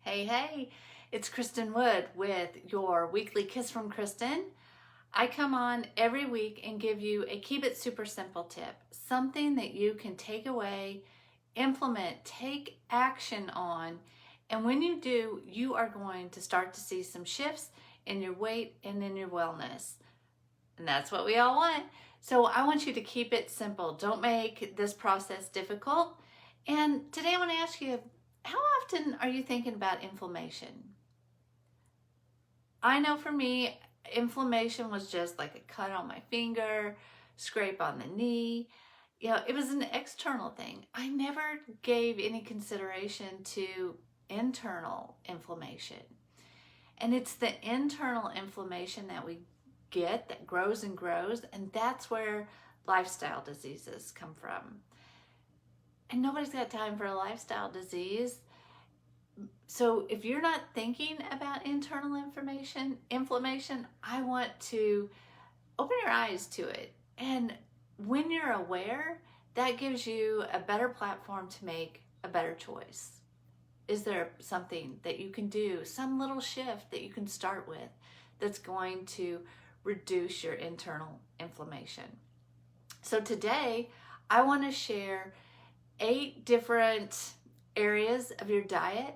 Hey, it's Kristin Wood with your weekly Kiss from Kristin. I come on every week and give you a keep it super simple tip, something that you can take away, implement, take action on, and when you do, you are going to start to see some shifts in your weight and in your wellness. And that's what we all want. So I want you to keep it simple. Don't make this process difficult. And today I want to ask you, how often are you thinking about inflammation? I know for me, inflammation was just like a cut on my finger, scrape on the knee. It was an external thing. I never gave any consideration to internal inflammation. And it's the internal inflammation that we get that grows and grows, and that's where lifestyle diseases come from. And nobody's got time for a lifestyle disease. So if you're not thinking about internal inflammation, I want to open your eyes to it. And when you're aware, that gives you a better platform to make a better choice. Is there something that you can do, some little shift that you can start with that's going to reduce your internal inflammation? So today, I want to share 8 different areas of your diet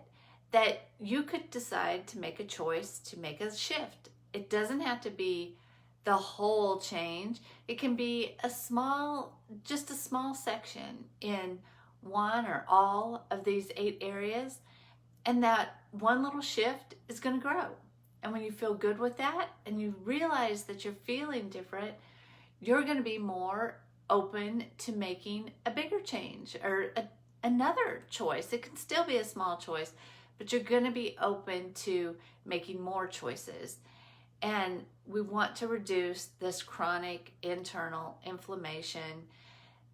that you could decide to make a choice to make a shift. It doesn't have to be the whole change. It can be just a small section in one or all of these 8 areas, and that one little shift is going to grow. And when you feel good with that and you realize that you're feeling different, you're going to be more open to making a bigger change or another choice. It can still be a small choice, but you're going to be open to making more choices. And we want to reduce this chronic internal inflammation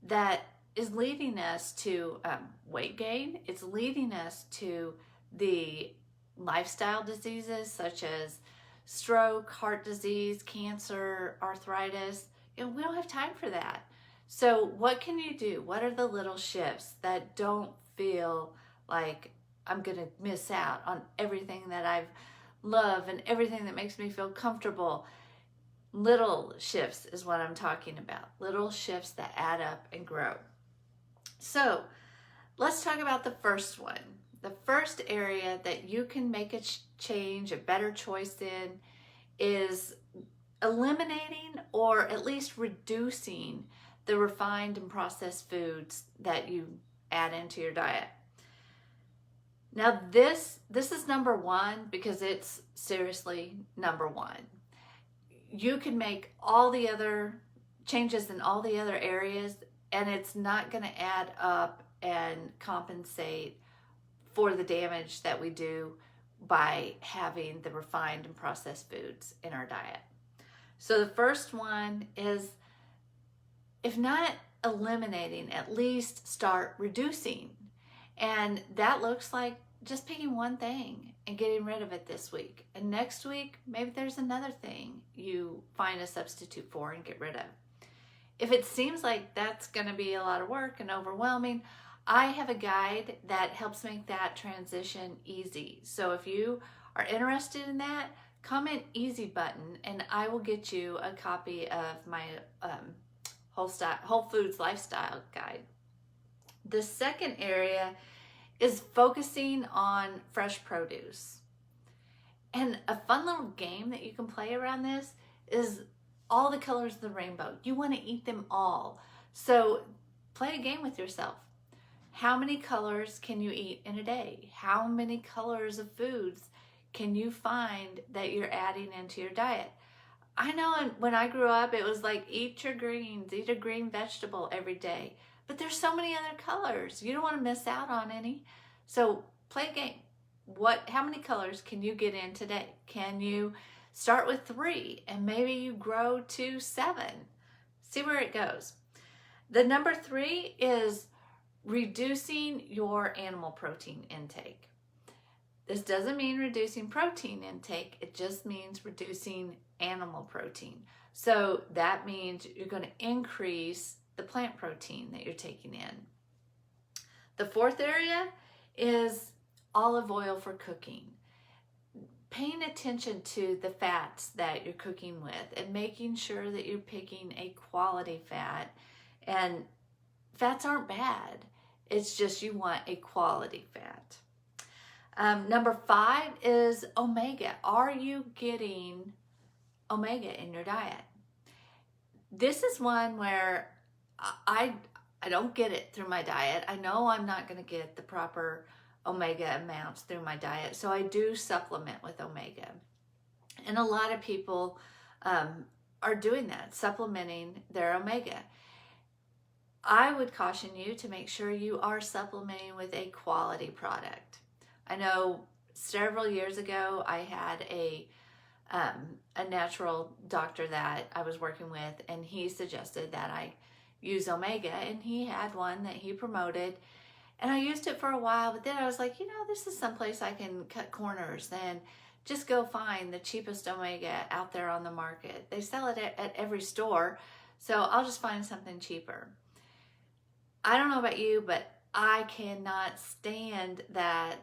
that is leading us to weight gain. It's leading us to the lifestyle diseases such as stroke, heart disease, cancer, arthritis. We don't have time for that. So what can you do? What are the little shifts that don't feel like I'm going to miss out on everything that I've loved and everything that makes me feel comfortable? Little shifts is what I'm talking about. Little shifts that add up and grow. So let's talk about the first one. The first area that you can make a change, a better choice in, is eliminating or at least reducing the refined and processed foods that you add into your diet. Now this is number one because it's seriously number one. You can make all the other changes in all the other areas and it's not going to add up and compensate for the damage that we do by having the refined and processed foods in our diet. So the first one is, if not eliminating, at least start reducing. And that looks like just picking one thing and getting rid of it this week. And next week, maybe there's another thing you find a substitute for and get rid of. If it seems like that's going to be a lot of work and overwhelming, I have a guide that helps make that transition easy. So if you are interested in that, comment easy button and I will get you a copy of my Whole Foods Lifestyle Guide. The second area is focusing on fresh produce. And a fun little game that you can play around this is all the colors of the rainbow. You want to eat them all. So play a game with yourself. How many colors can you eat in a day? How many colors of foods can you find that you're adding into your diet? I know when I grew up, it was like, eat your greens, eat a green vegetable every day. But there's so many other colors. You don't want to miss out on any. So play a game. How many colors can you get in today? Can you start with 3 and maybe you grow to 7? See where it goes. The number 3 is reducing your animal protein intake. This doesn't mean reducing protein intake, it just means reducing animal protein. So that means you're going to increase the plant protein that you're taking in. The fourth area is olive oil for cooking. Paying attention to the fats that you're cooking with and making sure that you're picking a quality fat. And fats aren't bad. It's just you want a quality fat. Number 5 is omega. Are you getting omega in your diet? This is one where I don't get it through my diet. I know I'm not going to get the proper omega amounts through my diet, so I do supplement with omega. And a lot of people are doing that, supplementing their omega. I would caution you to make sure you are supplementing with a quality product. I know several years ago I had a natural doctor that I was working with, and he suggested that I use omega, and he had one that he promoted, and I used it for a while, but then I was like, this is someplace I can cut corners and just go find the cheapest omega out there on the market. They sell it at every store, so I'll just find something cheaper. I don't know about you, but I cannot stand that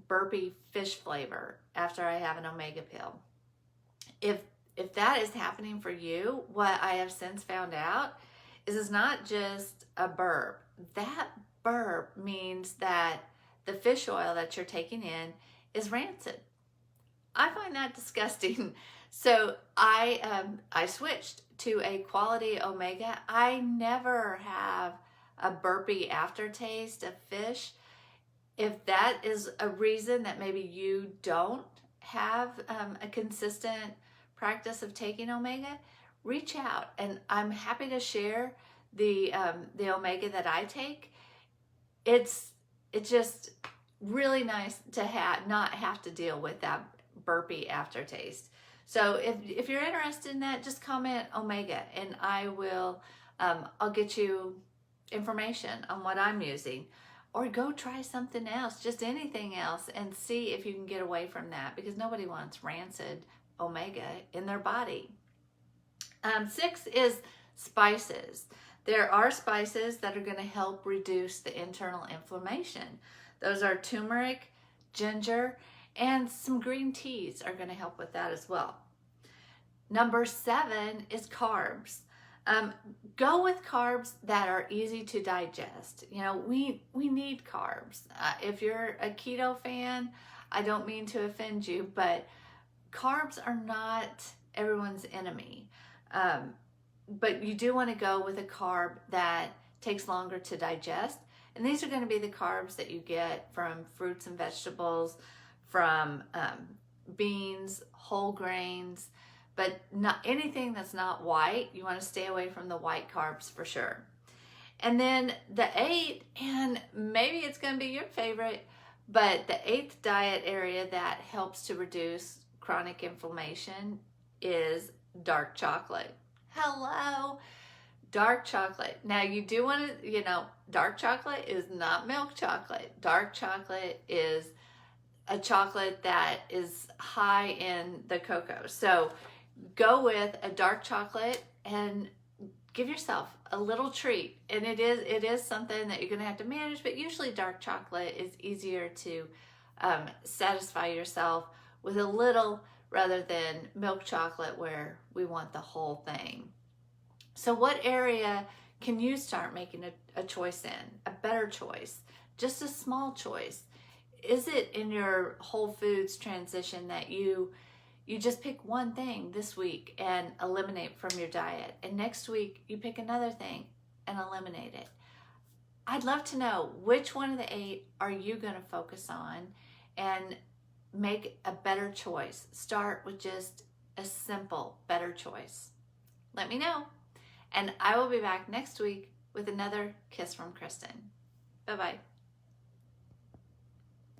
burpy fish flavor after I have an omega pill. If that is happening for you, what I have since found out is it's not just a burp. That burp means that the fish oil that you're taking in is rancid. I find that disgusting. So I switched to a quality omega. I never have a burpy aftertaste of fish. If that is a reason that maybe you don't have a consistent practice of taking omega, reach out, and I'm happy to share the omega that I take. It's just really nice to not have to deal with that burpy aftertaste. So if you're interested in that, just comment omega, and I will I'll get you information on what I'm using, or go try something else, just anything else, and see if you can get away from that, because nobody wants rancid omega in their body. 6 is spices. There are spices that are going to help reduce the internal inflammation. Those are turmeric, ginger, and some green teas are going to help with that as well. Number 7 is carbs. Go with carbs that are easy to digest. We need carbs. If you're a keto fan, I don't mean to offend you, but carbs are not everyone's enemy. But you do want to go with a carb that takes longer to digest. And these are going to be the carbs that you get from fruits and vegetables, from beans, whole grains, but not anything that's not white. You want to stay away from the white carbs for sure. And then the 8, and maybe it's going to be your favorite, but the 8th diet area that helps to reduce chronic inflammation is dark chocolate. Hello, dark chocolate. Now you do want to, dark chocolate is not milk chocolate. Dark chocolate is a chocolate that is high in the cocoa. So go with a dark chocolate and give yourself a little treat. And it is something that you're going to have to manage, but usually dark chocolate is easier to satisfy yourself with a little, rather than milk chocolate where we want the whole thing. So what area can you start making a choice in, a better choice, just a small choice? Is it in your whole foods transition that you just pick one thing this week and eliminate from your diet, and next week you pick another thing and eliminate it? I'd love to know which one of the 8 are you going to focus on and make a better choice. Start with just a simple, better choice. Let me know. And I will be back next week with another Kiss from Kristin. Bye-bye.